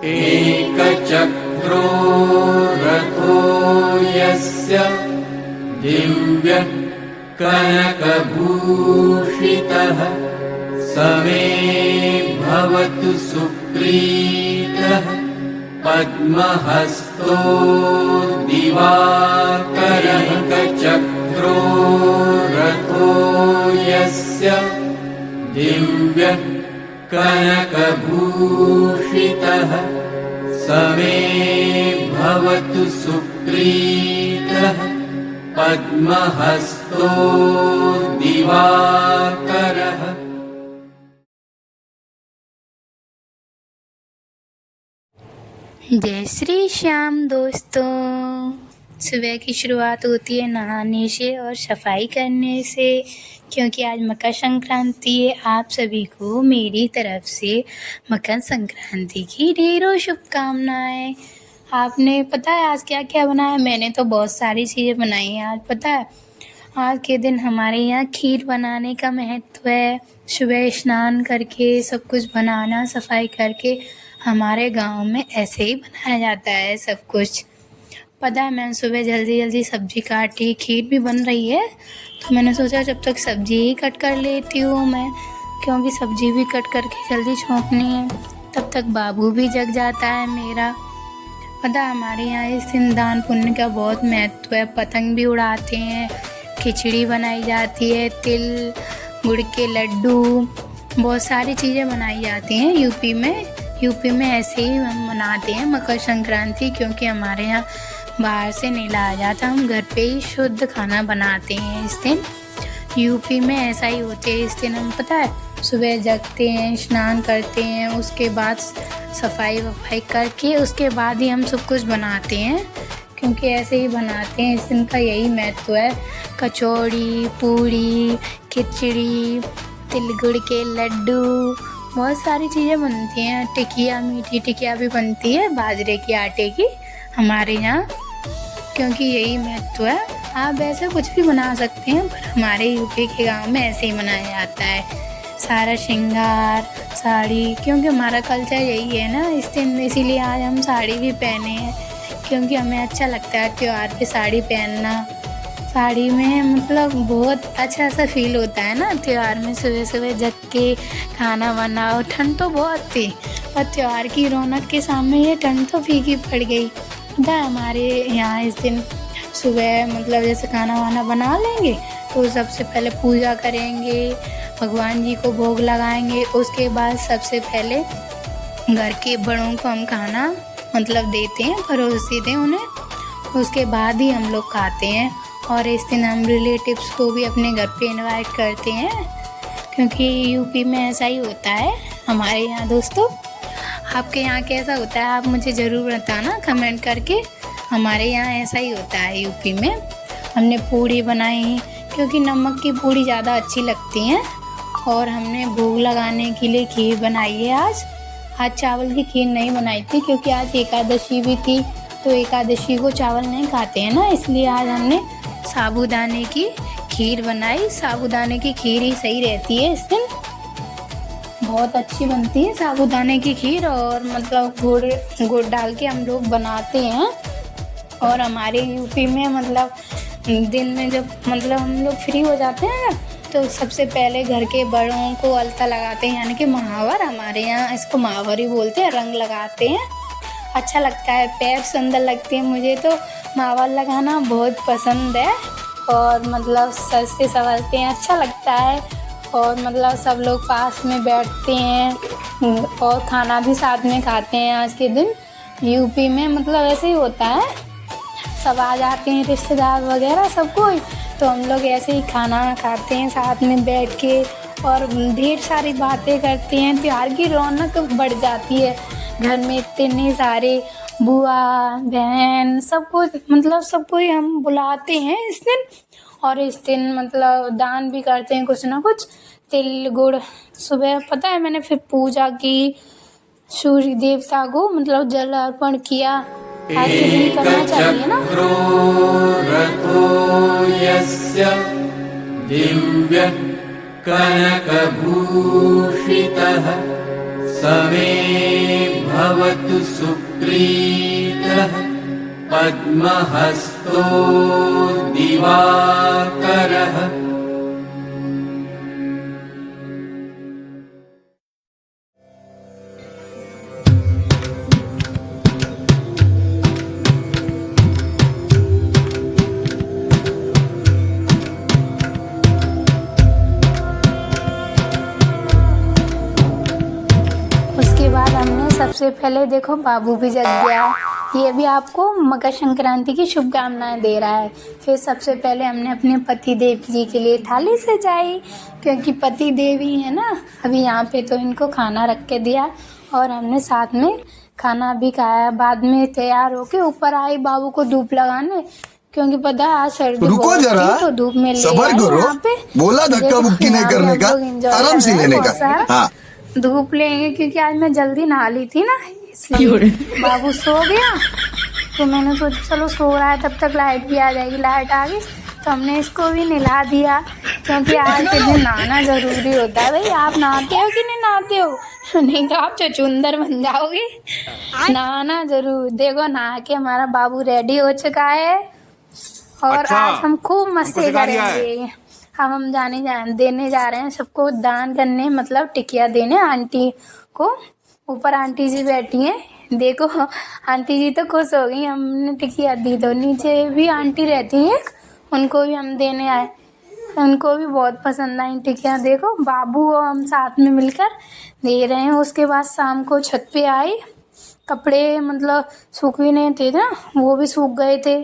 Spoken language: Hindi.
एकचक्रो रथो यस्य दिव्य कनकभूषितः स मे भवतु सुप्रीतः पद्महस्तो दिवाकरः एकचक्रो रथो यस्य दिव्य कनकभूषितः स मे भवतु सुप्रीतः पद्महस्तो दिवाकरः। जय श्री श्याम दोस्तों। सुबह की शुरुआत होती है नहाने से और सफाई करने से, क्योंकि आज मकर संक्रांति है। आप सभी को मेरी तरफ से मकर संक्रांति की ढेरों शुभकामनाएं। आपने पता है आज क्या क्या बनाया? मैंने तो बहुत सारी चीज़ें बनाई हैं। आज पता है आज के दिन हमारे यहाँ खीर बनाने का महत्व है। सुबह स्नान करके सब कुछ बनाना, सफाई करके हमारे गांव में ऐसे ही बनाया जाता है सब कुछ। पता है मैंने सुबह जल्दी जल्दी सब्जी काटी, खीर भी बन रही है, तो मैंने सोचा जब तक सब्जी ही कट कर लेती हूँ मैं, क्योंकि सब्जी भी कट करके जल्दी छोंकनी है। तब तक बाबू भी जग जाता है मेरा। पता है हमारे यहाँ इस दिन दान पुण्य का बहुत महत्व है। पतंग भी उड़ाते हैं, खिचड़ी बनाई जाती है, तिल गुड़ के लड्डू, बहुत सारी चीज़ें बनाई जाती हैं यूपी में ऐसे ही हम मनाते हैं मकर संक्रांति, क्योंकि हमारे यहाँ बाहर से नहीं लाया जाता, हम घर पे ही शुद्ध खाना बनाते हैं इस दिन। यूपी में ऐसा ही होते हैं। इस दिन हम पता है सुबह जगते हैं, स्नान करते हैं, उसके बाद सफाई वफाई करके उसके बाद ही हम सब कुछ बनाते हैं, क्योंकि ऐसे ही बनाते हैं। इस दिन का यही महत्व है। कचौड़ी, पूड़ी, खिचड़ी, तिल गुड़ के लड्डू, बहुत सारी चीज़ें बनती हैं। टिकिया, मीठी टिकिया भी बनती है बाजरे के आटे की हमारे यहाँ, क्योंकि यही महत्व है। आप ऐसे कुछ भी बना सकते हैं, पर हमारे यूपी के गांव में ऐसे ही मनाया जाता है। सारा श्रृंगार, साड़ी, क्योंकि हमारा कल्चर यही है ना इस दिन, इसीलिए आज हम साड़ी भी पहने हैं, क्योंकि हमें अच्छा लगता है त्यौहार पे साड़ी पहनना। साड़ी में मतलब बहुत अच्छा सा फील होता है ना त्यौहार में। सुबह सुबह जग के खाना बनाओ, ठंड तो बहुत थी, पर त्यौहार की रौनक के सामने ये ठंड तो फीकी पड़ गई। पता है हमारे यहाँ इस दिन सुबह मतलब जैसे खाना वाना बना लेंगे तो सबसे पहले पूजा करेंगे, भगवान जी को भोग लगाएंगे। उसके बाद सबसे पहले घर के बड़ों को हम खाना मतलब देते हैं, परोस देते हैं उन्हें, उसके बाद ही हम लोग खाते हैं। और इस दिन हम रिलेटिव्स को भी अपने घर पे इनवाइट करते हैं, क्योंकि यूपी में ऐसा ही होता है हमारे यहाँ। दोस्तों आपके यहाँ कैसा होता है आप मुझे ज़रूर बताना कमेंट करके। हमारे यहाँ ऐसा ही होता है यूपी में। हमने पूड़ी बनाई, क्योंकि नमक की पूड़ी ज़्यादा अच्छी लगती हैं, और हमने भोग लगाने के लिए खीर बनाई है आज चावल की खीर नहीं बनाई थी, क्योंकि आज एकादशी भी थी, तो एकादशी को चावल नहीं खाते हैं ना, इसलिए आज हमने साबूदाने की खीर बनाई। साबूदाने की खीर ही सही रहती है इस दिन, बहुत अच्छी बनती है साबूदाने की खीर। और मतलब गुड़ डाल के हम लोग बनाते हैं। और हमारे यूपी में मतलब दिन में जब मतलब हम लोग फ्री हो जाते हैं तो सबसे पहले घर के बड़ों को अलता लगाते हैं, यानी कि महावर, हमारे यहाँ इसको महावर ही बोलते हैं, रंग लगाते हैं। अच्छा लगता है, पैर सुंदर लगते हैं। मुझे तो महावर लगाना बहुत पसंद है, और मतलब सजते संवरते हैं, अच्छा लगता है। और मतलब सब लोग पास में बैठते हैं और खाना भी साथ में खाते हैं। आज के दिन यूपी में मतलब ऐसे ही होता है, सब आ जाते हैं रिश्तेदार वगैरह सब कोई, तो हम लोग ऐसे ही खाना खाते हैं साथ में बैठ के, और ढेर सारी बातें करते हैं। त्यौहार की रौनक बढ़ जाती है घर में। इतने सारे बुआ बहन सबको मतलब सबको ही हम बुलाते हैं इस दिन। और इस दिन मतलब दान भी करते हैं कुछ ना कुछ, तिल गुड़। सुबह पता है मैंने फिर पूजा की, सूर्य देवता को मतलब जल अर्पण किया। आज के दिन करना चाहिए ना। रथो यस्य दिव्य कनकभूषितः स मे भव भवतु सुप्रीतः पद्महस्तो दिवाकरः। उसके बाद हमने सबसे पहले देखो बाबू भी जग गया, ये भी आपको मकर संक्रांति की शुभकामनाएं दे रहा है। फिर सबसे पहले हमने अपने पति देव जी के लिए थाली सजाई, क्योंकि पति देव ही है ना। अभी यहाँ पे तो इनको खाना रख के दिया और हमने साथ में खाना भी खाया। बाद में तैयार होके ऊपर आई बाबू को धूप लगाने, क्योंकि पता है आज सर्दी रुको बहुत जरा, थी, तो धूप में ले सबर आए करो। यहाँ पे। बोला धक्का देखो, बुक्की नहीं यहाँ करने पे का, हम लोग enjoy आराम कर से रहे हैं लेने बहुत का। सारा। हाँ, धूप लेंगे क्योंकि आज मैं जल्दी नहा ली थी ना, इसलिए बाबू सो गया तो मैंने सोचा चलो सो रहा है तब तक लाइट भी आ जाएगी। लाइट आ गई तो हमने इसको भी नहला दिया, क्योंकि आज के दिन नहाना ज़रूरी होता है। भाई आप नहाते हो कि नहीं नहाते हो? नहीं तो आप चचुंदर बन जाओगे। नहाना जरूर। देखो नहा के हमारा बाबू रेडी हो चुका है और आज हम खूब मस्ती करेंगे। अब हम देने जा रहे हैं सबको दान करने, मतलब टिकिया देने आंटी को। ऊपर आंटी जी बैठी हैं, देखो आंटी जी तो खुश हो गई हमने टिकिया दी तो। नीचे भी आंटी रहती हैं, उनको भी हम देने आए, उनको भी बहुत पसंद आई टिकिया। देखो बाबू और हम साथ में मिलकर दे रहे हैं। उसके बाद शाम को छत पे आई, कपड़े मतलब सूख भी नहीं थे ना, वो भी सूख गए थे।